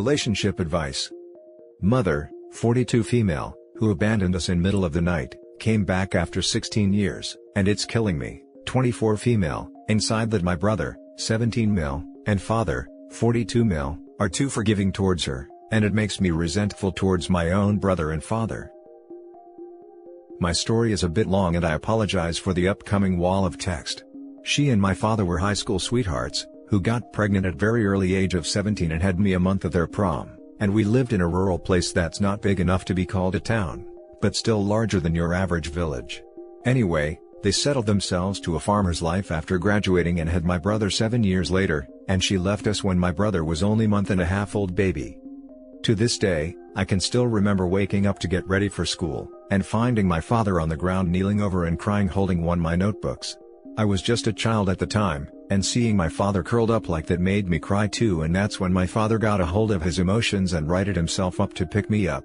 Relationship advice. Mother, 42 female, who abandoned us in middle of the night, came back after 16 years, and it's killing me. 24 female, inside that my brother, 17 male, and father, 42 male, are too forgiving towards her, and it makes me resentful towards my own brother and father. My story is a bit long and I apologize for the upcoming wall of text. She and my father were high school sweethearts, who got pregnant at very early age of 17 and had me a month of their prom, and we lived in a rural place that's not big enough to be called a town, but still larger than your average village. Anyway, they settled themselves to a farmer's life after graduating and had my brother 7 years later, and she left us when my brother was only month and a half old baby. To this day, I can still remember waking up to get ready for school, and finding my father on the ground kneeling over and crying holding one of my notebooks. I was just a child at the time, and seeing my father curled up like that made me cry too, and that's when my father got a hold of his emotions and righted himself up to pick me up.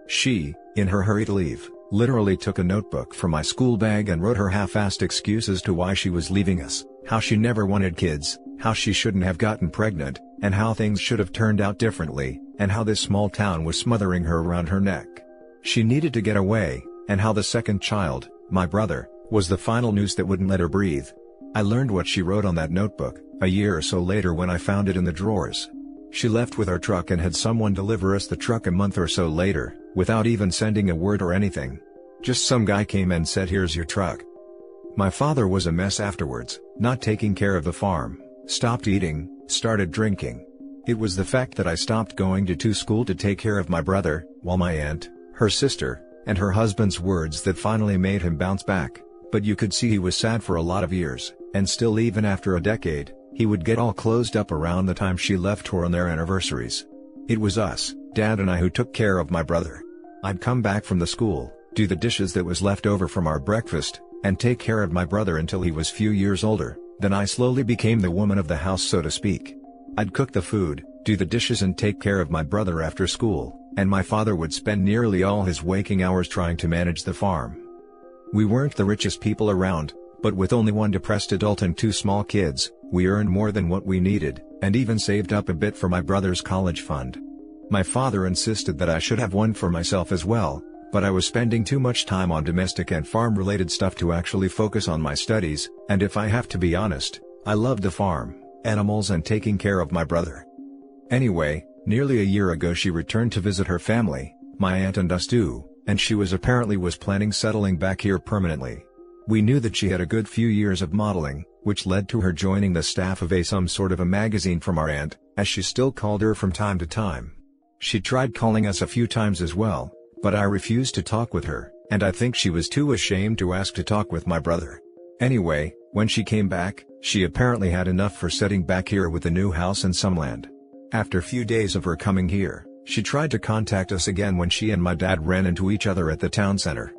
She, in her hurry to leave, literally took a notebook from my school bag and wrote her half-assed excuses to why she was leaving us, how she never wanted kids, how she shouldn't have gotten pregnant, and how things should have turned out differently, and how this small town was smothering her around her neck. She needed to get away, and how the second child, my brother, was the final noose that wouldn't let her breathe. I learned what she wrote on that notebook, a year or so later when I found it in the drawers. She left with our truck and had someone deliver us the truck a month or so later, without even sending a word or anything. Just some guy came and said, "Here's your truck." My father was a mess afterwards, not taking care of the farm, stopped eating, started drinking. It was the fact that I stopped going to school to take care of my brother, while my aunt, her sister, and her husband's words that finally made him bounce back. But you could see he was sad for a lot of years, and still even after a decade, he would get all closed up around the time she left her on their anniversaries. It was us, Dad and I, who took care of my brother. I'd come back from the school, do the dishes that was left over from our breakfast, and take care of my brother until he was few years older. Then I slowly became the woman of the house, so to speak. I'd cook the food, do the dishes and take care of my brother after school, and my father would spend nearly all his waking hours trying to manage the farm. We weren't the richest people around, but with only one depressed adult and 2 small kids, we earned more than what we needed, and even saved up a bit for my brother's college fund. My father insisted that I should have one for myself as well, but I was spending too much time on domestic and farm-related stuff to actually focus on my studies, and if I have to be honest, I loved the farm, animals and taking care of my brother. Anyway, nearly a year ago she returned to visit her family, my aunt and us too, and she was planning settling back here permanently. We knew that she had a good few years of modeling, which led to her joining the staff of some sort of a magazine from our aunt, as she still called her from time to time. She tried calling us a few times as well, but I refused to talk with her, and I think she was too ashamed to ask to talk with my brother. Anyway, when she came back, she apparently had enough for setting back here with a new house and some land. After a few days of her coming here, she tried to contact us again when she and my dad ran into each other at the town center.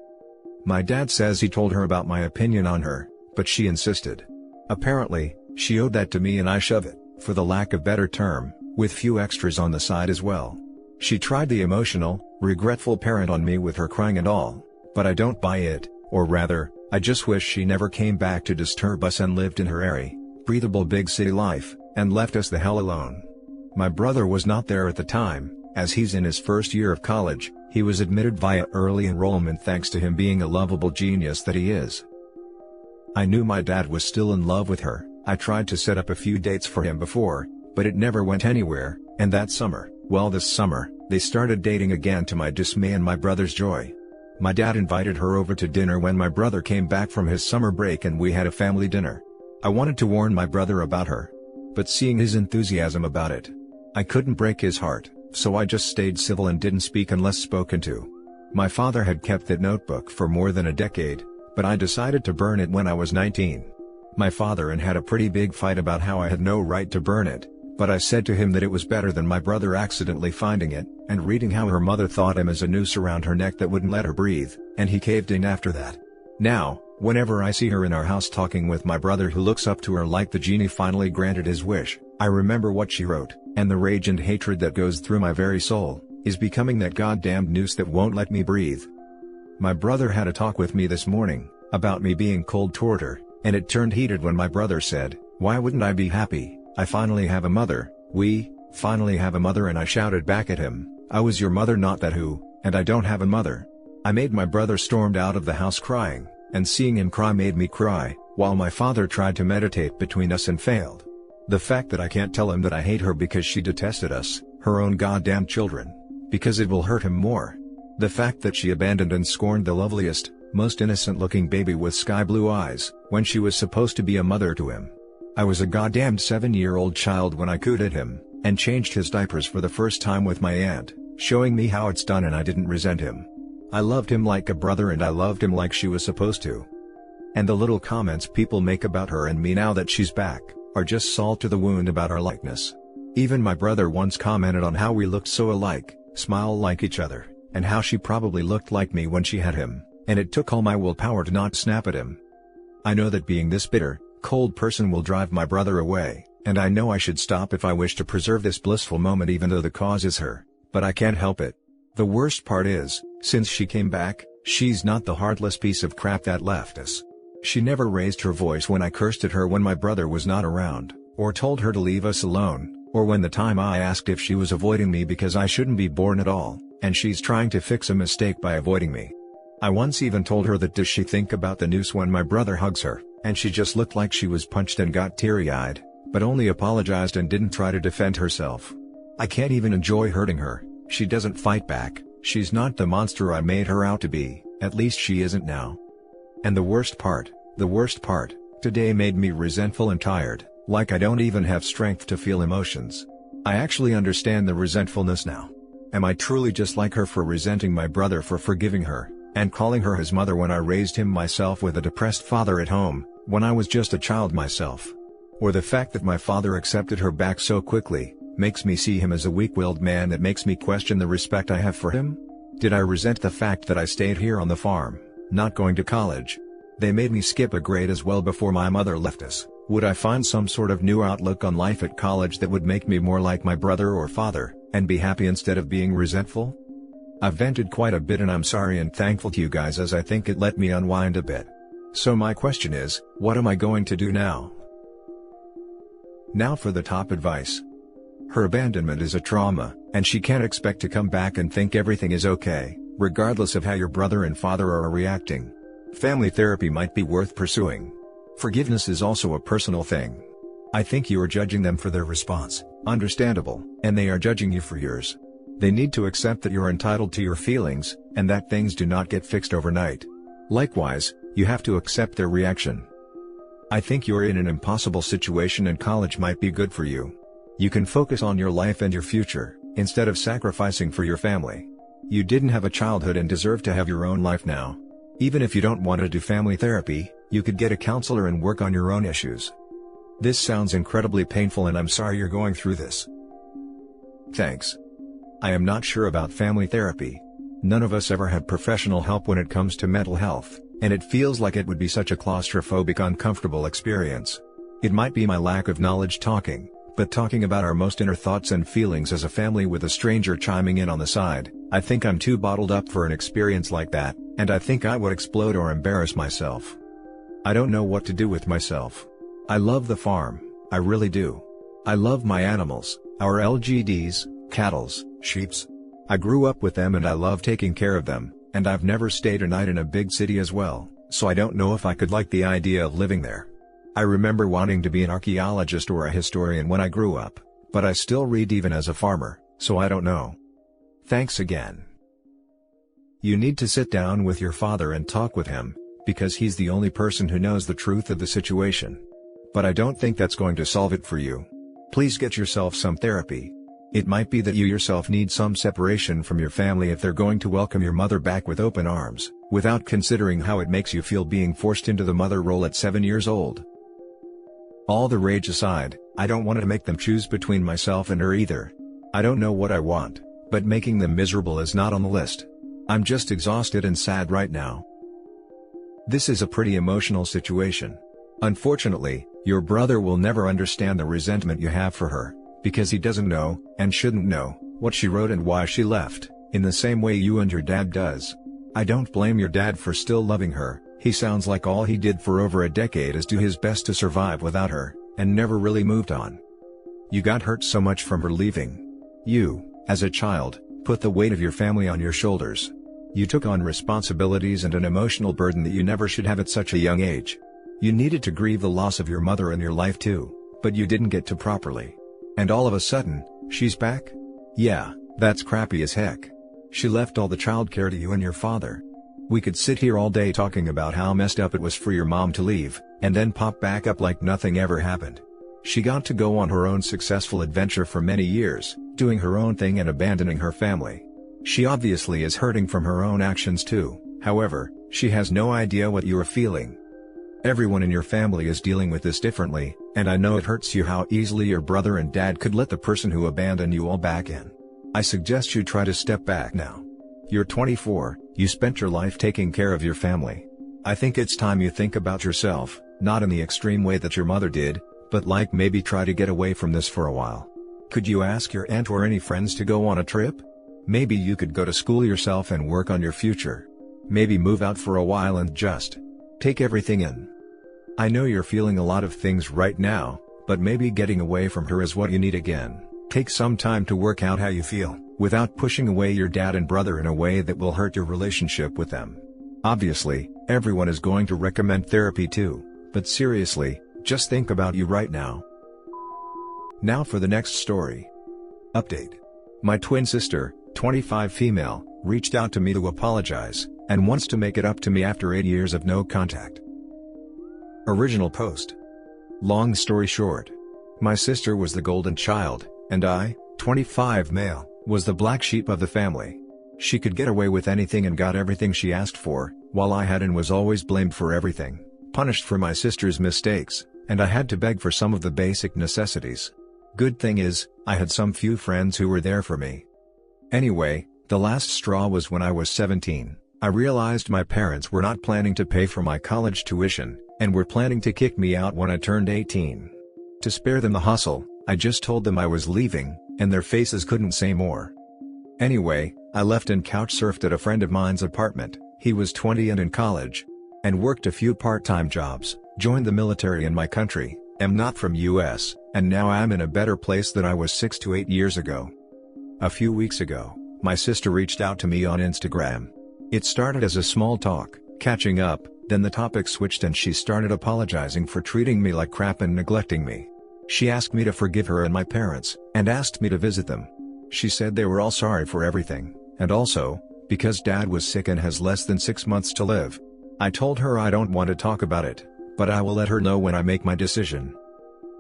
My dad says he told her about my opinion on her, but she insisted. Apparently, she owed that to me and I shove it, for the lack of better term, with few extras on the side as well. She tried the emotional, regretful parent on me with her crying and all, but I don't buy it, or rather, I just wish she never came back to disturb us and lived in her airy, breathable big city life, and left us the hell alone. My brother was not there at the time, as he's in his first year of college. He was admitted via early enrollment thanks to him being a lovable genius that he is. I knew my dad was still in love with her. I tried to set up a few dates for him before, but it never went anywhere, and that summer, this summer, they started dating again to my dismay and my brother's joy. My dad invited her over to dinner when my brother came back from his summer break and we had a family dinner. I wanted to warn my brother about her, but seeing his enthusiasm about it, I couldn't break his heart. So I just stayed civil and didn't speak unless spoken to. My father had kept that notebook for more than a decade, but I decided to burn it when I was 19. My father and had a pretty big fight about how I had no right to burn it, but I said to him that it was better than my brother accidentally finding it, and reading how her mother thought him as a noose around her neck that wouldn't let her breathe, and he caved in after that. Now, whenever I see her in our house talking with my brother who looks up to her like the genie finally granted his wish, I remember what she wrote, and the rage and hatred that goes through my very soul, is becoming that goddamned noose that won't let me breathe. My brother had a talk with me this morning, about me being cold toward her, and it turned heated when my brother said, "Why wouldn't I be happy? I finally have a mother." finally have a mother, and I shouted back at him, I was your mother, not that who, and I don't have a mother. I made my brother stormed out of the house crying, and seeing him cry made me cry, while my father tried to meditate between us and failed. The fact that I can't tell him that I hate her because she detested us, her own goddamn children, because it will hurt him more. The fact that she abandoned and scorned the loveliest, most innocent-looking baby with sky-blue eyes, when she was supposed to be a mother to him. I was a goddamned 7-year-old child when I cooed at him, and changed his diapers for the first time with my aunt, showing me how it's done, and I didn't resent him. I loved him like a brother, and I loved him like she was supposed to. And the little comments people make about her and me now that she's back, are just salt to the wound about our likeness. Even my brother once commented on how we looked so alike, smile like each other, and how she probably looked like me when she had him, and it took all my willpower to not snap at him. I know that being this bitter, cold person will drive my brother away, and I know I should stop if I wish to preserve this blissful moment, even though the cause is her, but I can't help it. The worst part is, since she came back, she's not the heartless piece of crap that left us. She never raised her voice when I cursed at her when my brother was not around, or told her to leave us alone, or when the time I asked if she was avoiding me because I shouldn't be born at all, and she's trying to fix a mistake by avoiding me. I once even told her that does she think about the noose when my brother hugs her, and she just looked like she was punched and got teary-eyed, but only apologized and didn't try to defend herself. I can't even enjoy hurting her. She doesn't fight back, she's not the monster I made her out to be, at least she isn't now. And the worst part, today made me resentful and tired, like I don't even have strength to feel emotions. I actually understand the resentfulness now. Am I truly just like her for resenting my brother for forgiving her, and calling her his mother when I raised him myself with a depressed father at home, when I was just a child myself? Or the fact that my father accepted her back so quickly, makes me see him as a weak-willed man that makes me question the respect I have for him? Did I resent the fact that I stayed here on the farm, not going to college? They made me skip a grade as well before my mother left us. Would I find some sort of new outlook on life at college that would make me more like my brother or father, and be happy instead of being resentful? I've vented quite a bit, and I'm sorry and thankful to you guys, as I think it let me unwind a bit. So my question is, what am I going to do now? Now for the top advice. Her abandonment is a trauma, and she can't expect to come back and think everything is okay, regardless of how your brother and father are reacting. Family therapy might be worth pursuing. Forgiveness is also a personal thing. I think you are judging them for their response, understandable, and they are judging you for yours. They need to accept that you're entitled to your feelings, and that things do not get fixed overnight. Likewise, you have to accept their reaction. I think you're in an impossible situation, and college might be good for you. You can focus on your life and your future, instead of sacrificing for your family. You didn't have a childhood and deserve to have your own life now. Even if you don't want to do family therapy, you could get a counselor and work on your own issues. This sounds incredibly painful, and I'm sorry you're going through this. Thanks. I am not sure about family therapy. None of us ever had professional help when it comes to mental health, and it feels like it would be such a claustrophobic, uncomfortable experience. It might be my lack of knowledge talking, but talking about our most inner thoughts and feelings as a family with a stranger chiming in on the side, I think I'm too bottled up for an experience like that, and I think I would explode or embarrass myself. I don't know what to do with myself. I love the farm, I really do. I love my animals, our LGDs, cattles, sheeps. I grew up with them and I love taking care of them, and I've never stayed a night in a big city as well, so I don't know if I could like the idea of living there. I remember wanting to be an archaeologist or a historian when I grew up, but I still read even as a farmer, so I don't know. Thanks again. You need to sit down with your father and talk with him, because he's the only person who knows the truth of the situation. But I don't think that's going to solve it for you. Please get yourself some therapy. It might be that you yourself need some separation from your family if they're going to welcome your mother back with open arms, without considering how it makes you feel being forced into the mother role at 7 years old. All the rage aside, I don't want to make them choose between myself and her either. I don't know what I want, but making them miserable is not on the list. I'm just exhausted and sad right now. This is a pretty emotional situation. Unfortunately, your brother will never understand the resentment you have for her, because he doesn't know, and shouldn't know, what she wrote and why she left, in the same way you and your dad does. I don't blame your dad for still loving her. He sounds like all he did for over a decade is do his best to survive without her, and never really moved on. You got hurt so much from her leaving. You, as a child, put the weight of your family on your shoulders. You took on responsibilities and an emotional burden that you never should have at such a young age. You needed to grieve the loss of your mother in your life too, but you didn't get to properly. And all of a sudden, she's back? Yeah, that's crappy as heck. She left all the childcare to you and your father. We could sit here all day talking about how messed up it was for your mom to leave, and then pop back up like nothing ever happened. She got to go on her own successful adventure for many years, doing her own thing and abandoning her family. She obviously is hurting from her own actions too, however, she has no idea what you are feeling. Everyone in your family is dealing with this differently, and I know it hurts you how easily your brother and dad could let the person who abandoned you all back in. I suggest you try to step back now. You're 24, you spent your life taking care of your family. I think it's time you think about yourself, not in the extreme way that your mother did, but like maybe try to get away from this for a while. Could you ask your aunt or any friends to go on a trip? Maybe you could go to school yourself and work on your future. Maybe move out for a while and just take everything in. I know you're feeling a lot of things right now, but maybe getting away from her is what you need again. Take some time to work out how you feel, without pushing away your dad and brother in a way that will hurt your relationship with them. Obviously, everyone is going to recommend therapy too, but seriously, just think about you right now. Now for the next story. Update. My twin sister, 25 female, reached out to me to apologize, and wants to make it up to me after 8 years of no contact. Original post. Long story short. My sister was the golden child, and I, 25 male, was the black sheep of the family. She could get away with anything and got everything she asked for, while I had and was always blamed for everything, punished for my sister's mistakes, and I had to beg for some of the basic necessities. Good thing is, I had some few friends who were there for me. Anyway, the last straw was when I was 17, I realized my parents were not planning to pay for my college tuition, and were planning to kick me out when I turned 18. To spare them the hustle, I just told them I was leaving, and their faces couldn't say more. Anyway, I left and couch surfed at a friend of mine's apartment, he was 20 and in college, and worked a few part-time jobs, joined the military in my country, am not from US, and now I'm in a better place than I was 6 to 8 years ago. A few weeks ago, my sister reached out to me on Instagram. It started as a small talk, catching up, then the topic switched and she started apologizing for treating me like crap and neglecting me. She asked me to forgive her and my parents, and asked me to visit them. She said they were all sorry for everything, and also, because dad was sick and has less than 6 months to live. I told her I don't want to talk about it, but I will let her know when I make my decision.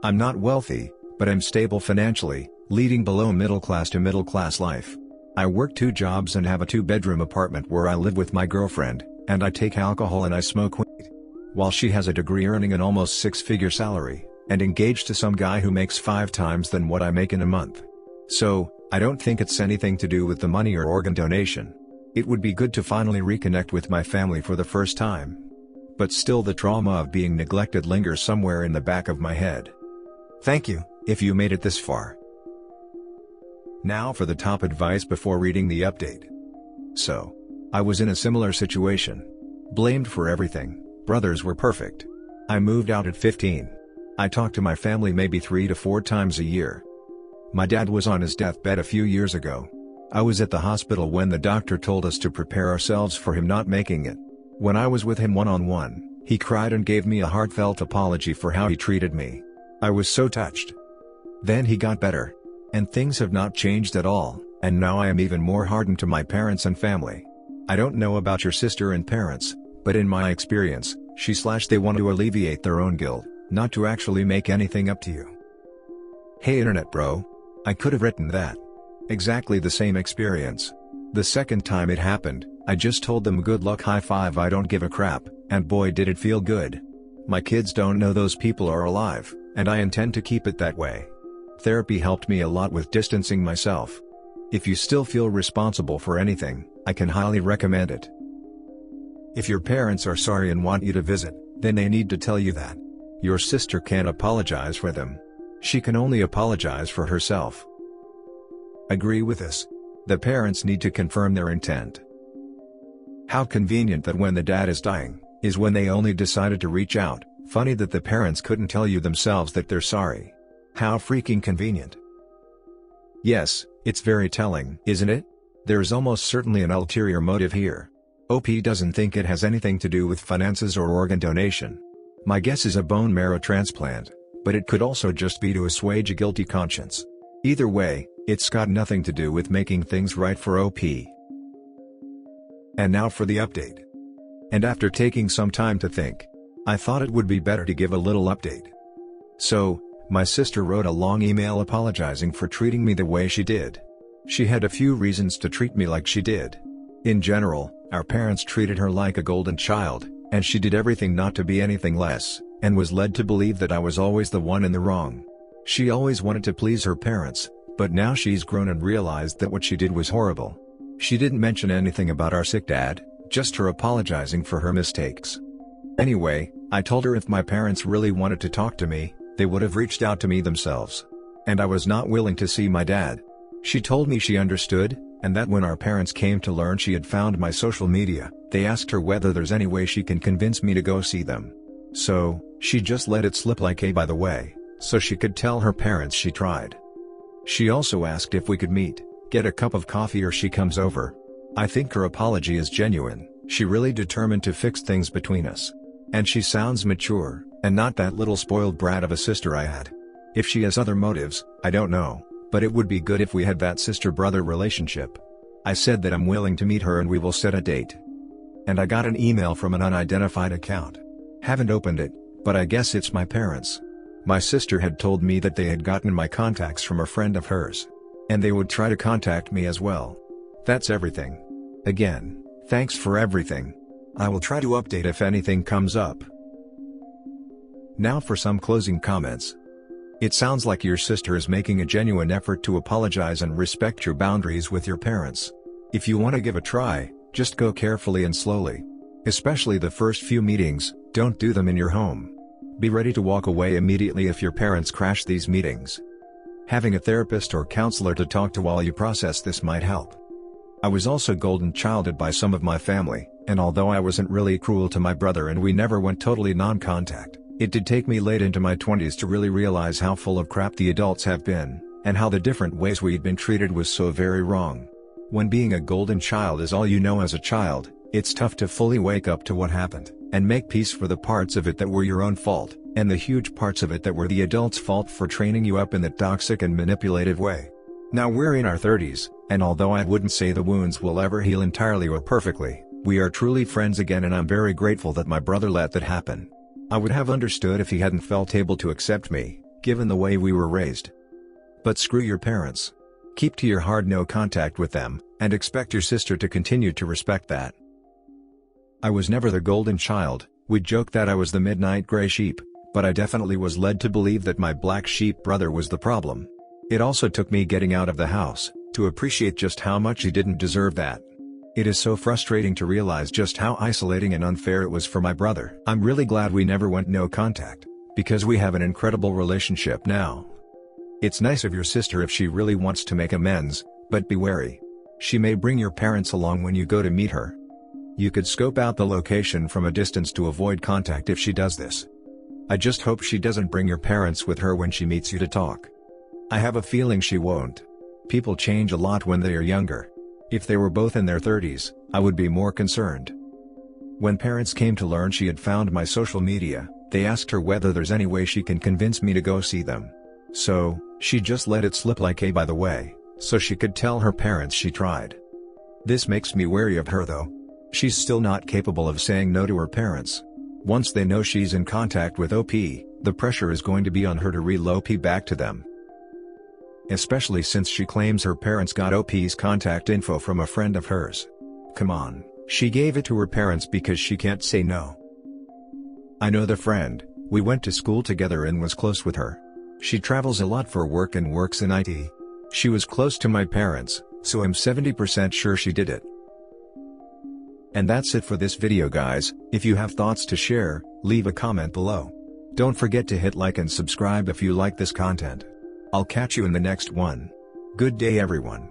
I'm not wealthy, but I'm stable financially, leading below middle class to middle class life. I work 2 jobs and have a 2-bedroom apartment where I live with my girlfriend, and I take alcohol and I smoke weed. While she has a degree earning an almost 6-figure salary, and engaged to some guy who makes 5 times than what I make in a month. So, I don't think it's anything to do with the money or organ donation. It would be good to finally reconnect with my family for the first time. But still the trauma of being neglected lingers somewhere in the back of my head. Thank you, if you made it this far. Now for the top advice before reading the update. So, I was in a similar situation. Blamed for everything, brothers were perfect. I moved out at 15. I talked to my family maybe 3 to 4 times a year. My dad was on his deathbed a few years ago. I was at the hospital when the doctor told us to prepare ourselves for him not making it. When I was with him one-on-one, he cried and gave me a heartfelt apology for how he treated me. I was so touched. Then he got better. And things have not changed at all, and now I am even more hardened to my parents and family. I don't know about your sister and parents, but in my experience, they want to alleviate their own guilt, not to actually make anything up to you. Hey internet bro. I could have written that. Exactly the same experience. The second time it happened, I just told them good luck high five I don't give a crap, and boy did it feel good. My kids don't know those people are alive, and I intend to keep it that way. Therapy helped me a lot with distancing myself. If you still feel responsible for anything, I can highly recommend it. If your parents are sorry and want you to visit, then they need to tell you that. Your sister can't apologize for them. She can only apologize for herself. Agree with this. The parents need to confirm their intent. How convenient that when the dad is dying, is when they only decided to reach out. Funny that the parents couldn't tell you themselves that they're sorry. How freaking convenient. Yes, it's very telling, isn't it? There is almost certainly an ulterior motive here. OP doesn't think it has anything to do with finances or organ donation. My guess is a bone marrow transplant, but it could also just be to assuage a guilty conscience. Either way, it's got nothing to do with making things right for OP. And now for the update. And after taking some time to think, I thought it would be better to give a little update. So, my sister wrote a long email apologizing for treating me the way she did. She had a few reasons to treat me like she did. In general, our parents treated her like a golden child, and she did everything not to be anything less, and was led to believe that I was always the one in the wrong. She always wanted to please her parents, but now she's grown and realized that what she did was horrible. She didn't mention anything about our sick dad, just her apologizing for her mistakes. Anyway, I told her if my parents really wanted to talk to me, they would have reached out to me themselves. And I was not willing to see my dad. She told me she understood, and that when our parents came to learn she had found my social media, they asked her whether there's any way she can convince me to go see them. So, she just let it slip like by the way, so she could tell her parents she tried. She also asked if we could meet, get a cup of coffee or she comes over. I think her apology is genuine, she really determined to fix things between us. And she sounds mature, and not that little spoiled brat of a sister I had. If she has other motives, I don't know, but it would be good if we had that sister-brother relationship. I said that I'm willing to meet her and we will set a date. And I got an email from an unidentified account. Haven't opened it, but I guess it's my parents. My sister had told me that they had gotten my contacts from a friend of hers. And they would try to contact me as well. That's everything. Again, thanks for everything. I will try to update if anything comes up. Now for some closing comments. It sounds like your sister is making a genuine effort to apologize and respect your boundaries with your parents. If you want to give a try, just go carefully and slowly. Especially the first few meetings, don't do them in your home. Be ready to walk away immediately if your parents crash these meetings. Having a therapist or counselor to talk to while you process this might help. I was also golden childed by some of my family, and although I wasn't really cruel to my brother and we never went totally non-contact, it did take me late into my 20s to really realize how full of crap the adults have been, and how the different ways we'd been treated was so very wrong. When being a golden child is all you know as a child, it's tough to fully wake up to what happened, and make peace for the parts of it that were your own fault, and the huge parts of it that were the adults' fault for training you up in that toxic and manipulative way. Now we're in our 30s, and although I wouldn't say the wounds will ever heal entirely or perfectly, we are truly friends again and I'm very grateful that my brother let that happen. I would have understood if he hadn't felt able to accept me, given the way we were raised. But screw your parents. Keep to your hard no contact with them, and expect your sister to continue to respect that. I was never the golden child, we'd joke that I was the midnight gray sheep, but I definitely was led to believe that my black sheep brother was the problem. It also took me getting out of the house, to appreciate just how much he didn't deserve that. It is so frustrating to realize just how isolating and unfair it was for my brother. I'm really glad we never went no contact, because we have an incredible relationship now. It's nice of your sister if she really wants to make amends, but be wary. She may bring your parents along when you go to meet her. You could scope out the location from a distance to avoid contact if she does this. I just hope she doesn't bring your parents with her when she meets you to talk. I have a feeling she won't. People change a lot when they are younger. If they were both in their 30s, I would be more concerned. When parents came to learn she had found my social media, they asked her whether there's any way she can convince me to go see them. So, she just let it slip like by the way, so she could tell her parents she tried. This makes me wary of her though. She's still not capable of saying no to her parents. Once they know she's in contact with OP, the pressure is going to be on her to reel OP back to them. Especially since she claims her parents got OP's contact info from a friend of hers. Come on, she gave it to her parents because she can't say no. I know the friend, we went to school together and was close with her. She travels a lot for work and works in IT. She was close to my parents, so I'm 70% sure she did it. And that's it for this video guys. If you have thoughts to share, leave a comment below. Don't forget to hit like and subscribe if you like this content. I'll catch you in the next one. Good day everyone.